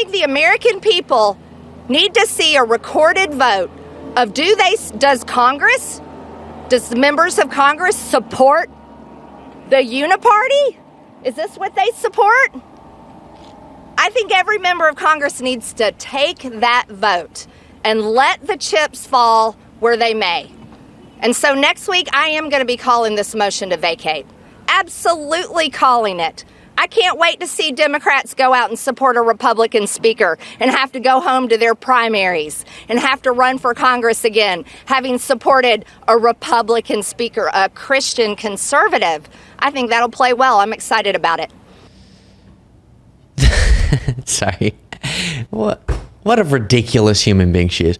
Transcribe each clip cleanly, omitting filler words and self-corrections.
think the American people need to see a recorded vote of does the members of Congress support the uniparty? Is this what they support? I think every member of Congress needs to take that vote and let the chips fall where they may. And so next week, I am going to be calling this motion to vacate. Absolutely calling it. I can't wait to see Democrats go out and support a Republican speaker and have to go home to their primaries and have to run for Congress again, having supported a Republican speaker, a Christian conservative. I think that'll play well. I'm excited about it. Sorry. What a ridiculous human being she is.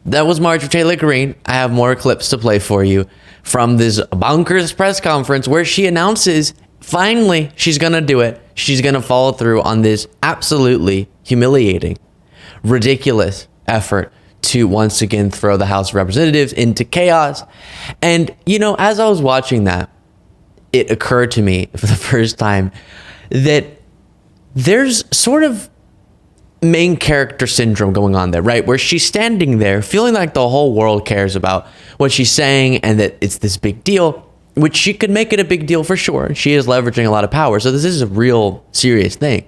That was Marjorie Taylor Greene. I have more clips to play for you from this bonkers press conference where she announces finally she's going to do it. She's going to follow through on this absolutely humiliating, ridiculous effort to once again throw the House of Representatives into chaos. And, you know, as I was watching that, it occurred to me for the first time that there's sort of main character syndrome going on there, right? Where she's standing there feeling like the whole world cares about what she's saying and that it's this big deal, which she could make it a big deal for sure. She is leveraging a lot of power. So this is a real serious thing.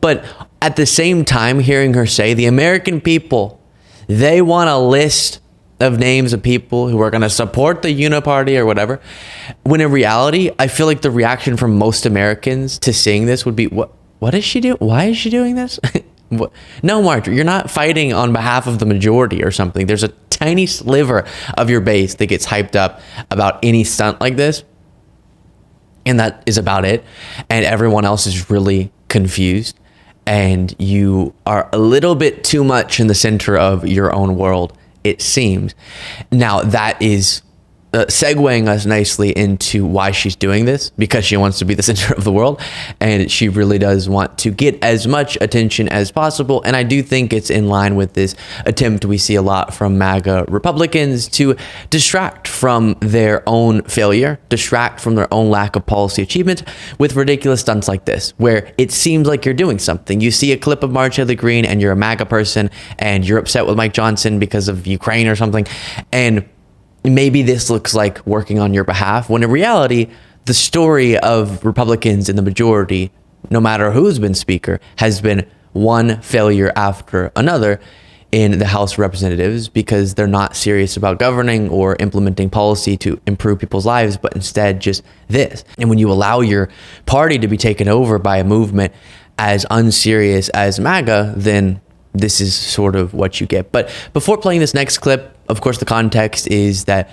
But at the same time, hearing her say the American people, they want a list of names of people who are going to support the uniparty or whatever, when in reality, I feel like the reaction from most Americans to seeing this would be, what is she doing? Why is she doing this? No, Marjorie, you're not fighting on behalf of the majority or something. There's a tiny sliver of your base that gets hyped up about any stunt like this. And that is about it. And everyone else is really confused. And you are a little bit too much in the center of your own world, it seems. Now, that is segueing us nicely into why she's doing this, because she wants to be the center of the world and she really does want to get as much attention as possible. And I do think it's in line with this attempt we see a lot from MAGA Republicans to distract from their own failure, distract from their own lack of policy achievement with ridiculous stunts like this, where it seems like you're doing something. You see a clip of Marjorie Taylor Greene and you're a MAGA person and you're upset with Mike Johnson because of Ukraine or something, and maybe this looks like working on your behalf, when in reality, the story of Republicans in the majority, no matter who's been speaker, has been one failure after another in the House of Representatives, because they're not serious about governing or implementing policy to improve people's lives, but instead just this. And when you allow your party to be taken over by a movement as unserious as MAGA, then this is sort of what you get. But before playing this next clip, of course, the context is that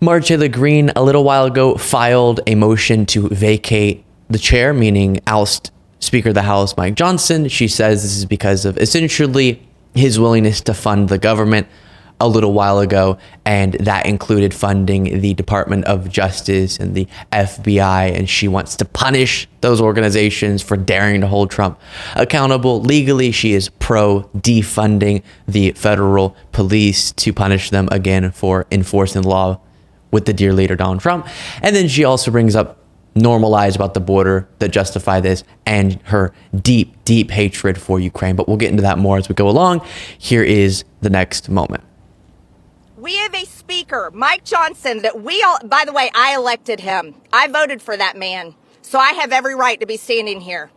Marjorie Taylor Greene a little while ago filed a motion to vacate the chair, meaning oust Speaker of the House Mike Johnson. She says this is because of essentially his willingness to fund the government a little while ago, and that included funding the Department of Justice and the FBI, and she wants to punish those organizations for daring to hold Trump accountable. Legally, she is pro defunding the federal police to punish them again for enforcing the law with the dear leader Donald Trump. And then she also brings up normal lies about the border that justify this and her deep, deep hatred for Ukraine. But we'll get into that more as we go along. Here is the next moment. We have a speaker, Mike Johnson, that by the way, I elected him. I voted for that man. So I have every right to be standing here.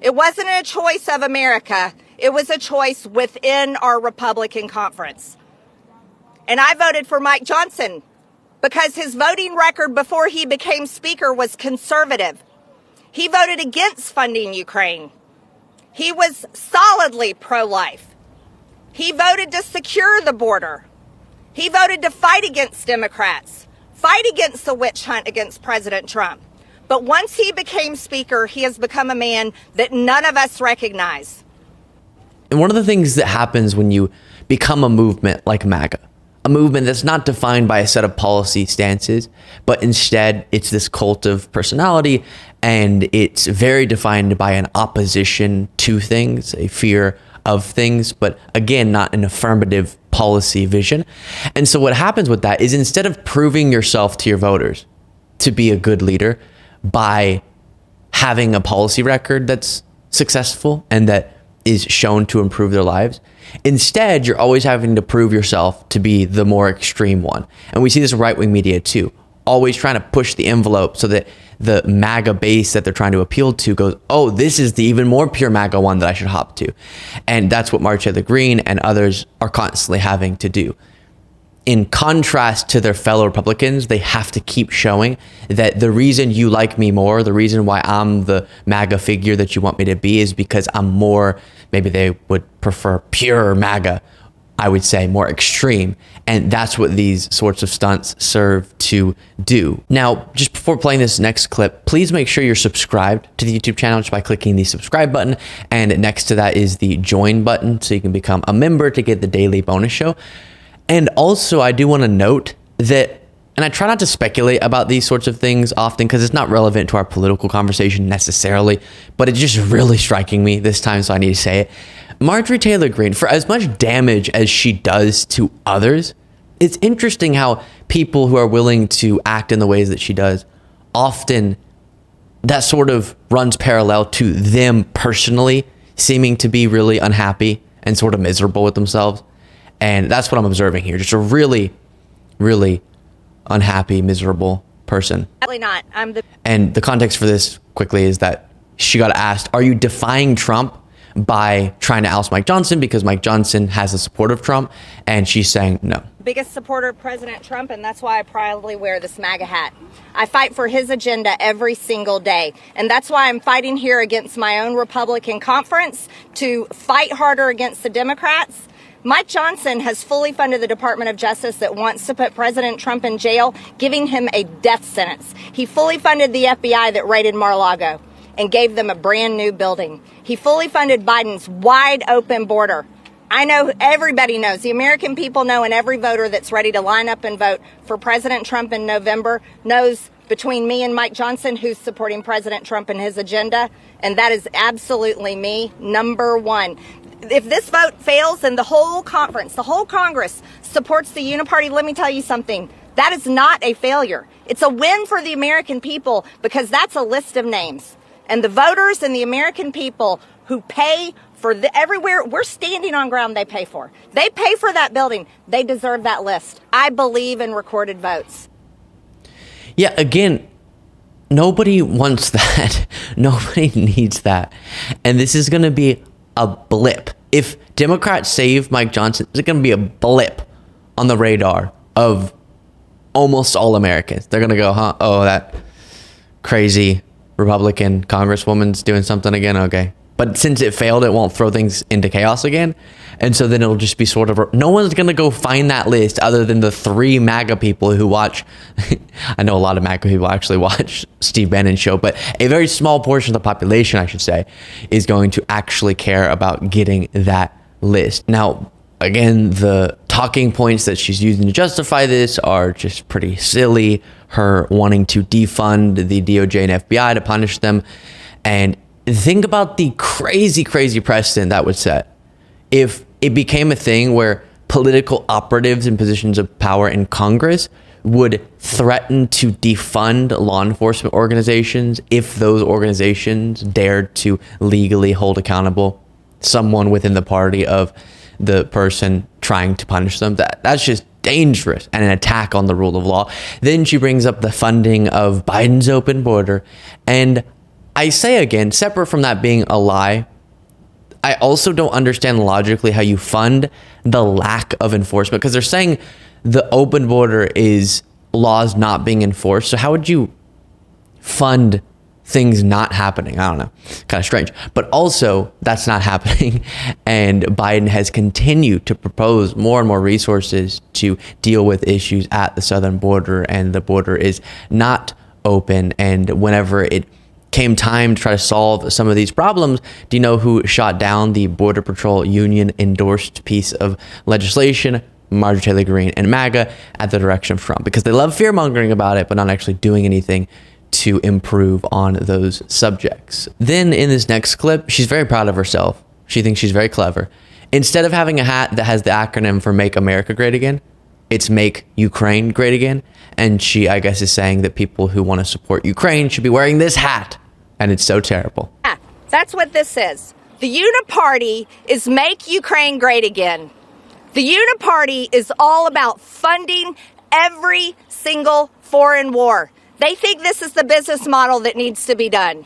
It wasn't a choice of America. It was a choice within our Republican conference. And I voted for Mike Johnson because his voting record before he became speaker was conservative. He voted against funding Ukraine. He was solidly pro-life. He voted to secure the border. He voted to fight against Democrats, fight against the witch hunt against President Trump. But once he became speaker, he has become a man that none of us recognize. And one of the things that happens when you become a movement like MAGA, a movement that's not defined by a set of policy stances, but instead it's this cult of personality, and it's very defined by an opposition to things, a fear of things, but again, not an affirmative policy vision. And so what happens with that is, instead of proving yourself to your voters to be a good leader by having a policy record that's successful and that is shown to improve their lives. Instead, you're always having to prove yourself to be the more extreme one. And we see this in right-wing media too, always trying to push the envelope so that the MAGA base that they're trying to appeal to goes, oh, this is the even more pure MAGA one that I should hop to. And that's what Marjorie Taylor Greene and others are constantly having to do. In contrast to their fellow Republicans, they have to keep showing that the reason you like me more, the reason why I'm the MAGA figure that you want me to be is because I'm more, maybe they would prefer pure MAGA, I would say more extreme. And that's what these sorts of stunts serve to do. Now, just before playing this next clip, please make sure you're subscribed to the YouTube channel just by clicking the subscribe button. And next to that is the join button, so you can become a member to get the daily bonus show. And also, I do want to note that, and I try not to speculate about these sorts of things often because it's not relevant to our political conversation necessarily, but it's just really striking me this time, so I need to say it. Marjorie Taylor Greene, for as much damage as she does to others, it's interesting how people who are willing to act in the ways that she does, often that sort of runs parallel to them personally seeming to be really unhappy and sort of miserable with themselves. And that's what I'm observing here. Just a really, really unhappy, miserable person. Probably not. And the context for this quickly is that she got asked, are you defying Trump by trying to oust Mike Johnson because Mike Johnson has the support of Trump? And she's saying no. Biggest supporter of President Trump, and that's why I proudly wear this MAGA hat. I fight for his agenda every single day. And that's why I'm fighting here against my own Republican conference to fight harder against the Democrats. Mike Johnson has fully funded the Department of Justice that wants to put President Trump in jail, giving him a death sentence. He fully funded the FBI that raided Mar-a-Lago and gave them a brand new building. He fully funded Biden's wide open border. I know everybody knows, the American people know, and every voter that's ready to line up and vote for President Trump in November knows between me and Mike Johnson who's supporting President Trump and his agenda, and that is absolutely me, number one. If this vote fails and the whole conference, the whole Congress supports the uniparty, let me tell you something. That is not a failure. It's a win for the American people because that's a list of names. And the voters and the American people who pay for everywhere, we're standing on ground they pay for. They pay for that building. They deserve that list. I believe in recorded votes. Yeah, again, nobody wants that. Nobody needs that. And this is going to be a blip. If Democrats save Mike Johnson, it's going to be a blip on the radar of almost all Americans. They're going to go, huh? Oh, that crazy Republican congresswoman's doing something again. Okay. But since it failed, it won't throw things into chaos again. And so then it'll just be sort of, no one's going to go find that list other than the 3 MAGA people who watch. I know a lot of MAGA people actually watch Steve Bannon's show, but a very small portion of the population, I should say, is going to actually care about getting that list. Now, again, the talking points that she's using to justify this are just pretty silly. Her wanting to defund the DOJ and FBI to punish them. And think about the crazy, crazy precedent that would set if it became a thing where political operatives in positions of power in Congress would threaten to defund law enforcement organizations if those organizations dared to legally hold accountable someone within the party of the person trying to punish them. That's just dangerous and an attack on the rule of law. Then she brings up the funding of Biden's open border. And I say again, separate from that being a lie, I also don't understand logically how you fund the lack of enforcement, because they're saying the open border is laws not being enforced. So how would you fund things not happening? I don't know. Kind of strange. But also, that's not happening. And Biden has continued to propose more and more resources to deal with issues at the southern border, and the border is not open. And whenever it came time to try to solve some of these problems, do you know who shot down the Border Patrol union endorsed piece of legislation? Marjorie Taylor Greene and MAGA at the direction of Trump, because they love fear mongering about it, but not actually doing anything to improve on those subjects. Then in this next clip, she's very proud of herself. She thinks she's very clever. Instead of having a hat that has the acronym for Make America Great Again, it's Make Ukraine Great Again. And she, I guess, is saying that people who want to support Ukraine should be wearing this hat. And it's so terrible. Yeah, that's what this is. The Uniparty is Make Ukraine Great Again. The Uniparty is all about funding every single foreign war. They think this is the business model that needs to be done.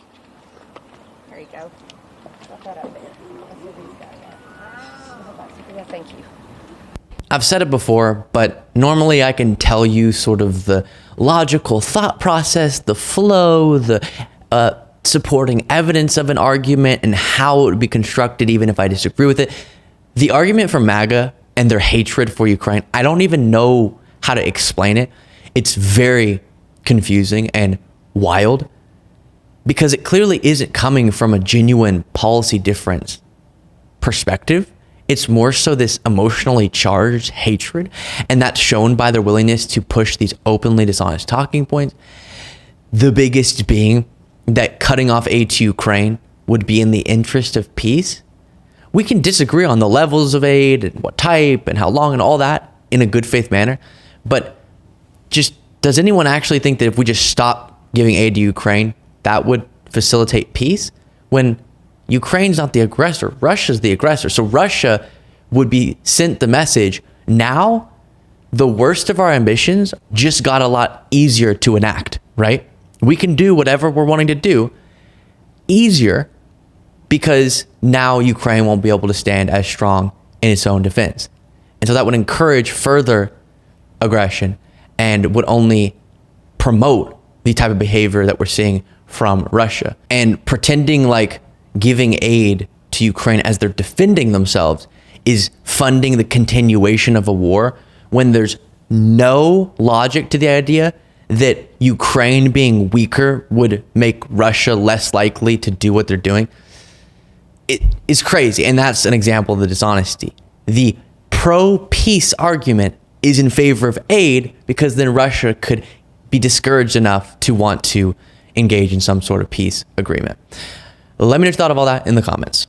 There you go. Put that up there. Yeah, thank you. I've said it before, but normally I can tell you sort of the logical thought process, the flow, the supporting evidence of an argument and how it would be constructed even if I disagree with it. The argument for MAGA and their hatred for Ukraine, I don't even know how to explain it. It's very confusing and wild because it clearly isn't coming from a genuine policy difference perspective. It's more so this emotionally charged hatred, and that's shown by their willingness to push these openly dishonest talking points. The biggest being that cutting off aid to Ukraine would be in the interest of peace. We can disagree on the levels of aid and what type and how long and all that in a good faith manner, but just does anyone actually think that if we just stop giving aid to Ukraine, that would facilitate peace? When Ukraine's not the aggressor, Russia's the aggressor. So Russia would be sent the message, now the worst of our ambitions just got a lot easier to enact, right? We can do whatever we're wanting to do easier because now Ukraine won't be able to stand as strong in its own defense. And so that would encourage further aggression and would only promote the type of behavior that we're seeing from Russia. And pretending like giving aid to Ukraine as they're defending themselves is funding the continuation of a war when there's no logic to the idea that Ukraine being weaker would make Russia less likely to do what they're doing. It is crazy. And that's an example of the dishonesty. The pro-peace argument is in favor of aid because then Russia could be discouraged enough to want to engage in some sort of peace agreement. Let me know your thought of all that in the comments.